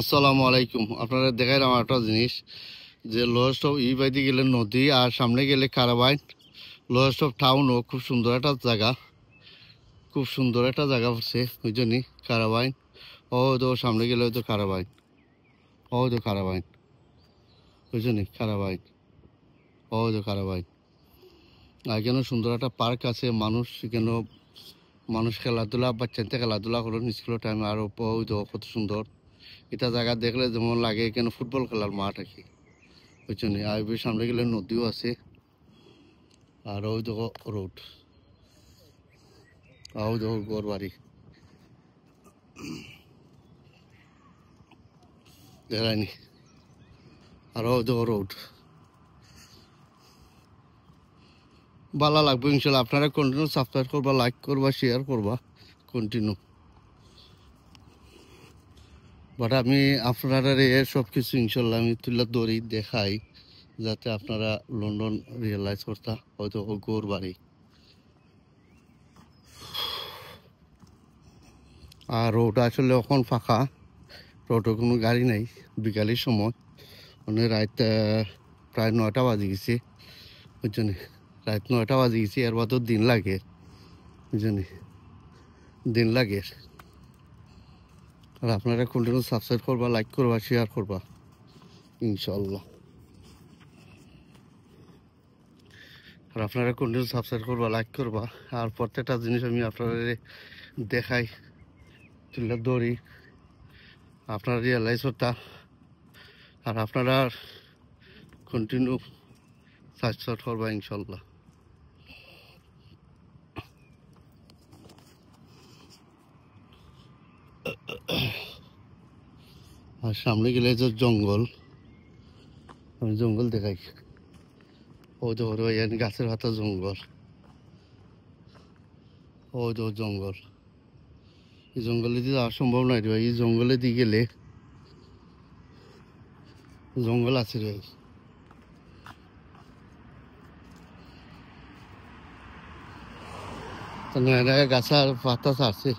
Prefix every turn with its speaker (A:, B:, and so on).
A: আসসালামু আলাইকুম। আপনারা দেখাইলাম একটা জিনিস যে লোয়েস্ট অফ বাইতে গেলে নদী আর সামনে গেলে কারাবাইন। লোয়েস্ট অফ টাউনও খুব সুন্দর একটা জায়গা, খুব সুন্দর একটা জায়গা পড়ছে ওই জন্যই কারাবাইন। ও তো সামনে গেলে হয়তো কারাবাইন, ও তো কারাবাইন, ওই জন্যই কারাবাইন, ও তো কারাবাইন। আর এখানে সুন্দর একটা পার্ক আছে, মানুষ এখানে মানুষ খেলাধুলা, বাচ্চাতে খেলাধুলা করেন স্কুলের টাইমে। আর ওই তো কত সুন্দর এটা জায়গা দেখলে যেমন লাগে এখানে ফুটবল খেলার মাঠ আর কি। ওই জন্যই আর সামনে গেলে নদীও আছে। আর ওই দেখো রোড, ওই দেখো ঘর বাড়ি দেখায়নি। আর ওই দেখো রোড। ভালো লাগবে ইনশাল্লাহ। আপনারা কন্টিনিউ সাবস্ক্রাইব করবা, লাইক করবা, শেয়ার করবা কন্টিনিউ। বাট আমি আপনারা সব কিছু ইনশাল্লাহ আমি তুলে ধরি দেখাই, যাতে আপনারা লন্ডন রিয়েলাইজ করতা। হয়তো গোর বাড়ি। আর রোড আসলে এখন ফাঁকা, রোডে কোনো গাড়ি নাই। বিকালের সময় মানে রাত প্রায় 9টা বাজে গেছে। ওই জন্যে রাত 9টা বাজে গেছে, এর বাদও দিন লাগে। ওই জন্যে দিন লাগে। আর আপনারা কন্টিনিউ সাবস্ক্রাইব করবা, লাইক করবা, শেয়ার করবা ইনশাল্লাহ। আর আপনারা কন্টিনিউ সাবস্ক্রাইব করবা, লাইক করবা। আর প্রত্যেকটা জিনিস আমি আপনারা দেখাই, তুলে ধরি, আপনারা রিয়েলাইজ হতা। আর আপনারা কন্টিনিউ সাবস্ক্রাইব করবা ইনশাল্লাহ। আর সামনে গেলে যে জঙ্গল, আমি জঙ্গল দেখাই। ওই তো গাছের হাতা জঙ্গল, ওই তো জঙ্গল। এই জঙ্গলে দিয়ে যাওয়া সম্ভব নয় রে ভাই। এই জঙ্গলে দিয়ে গেলে জঙ্গল আছে রে ভাই। গাছ আর পাতা ছাড়ছে।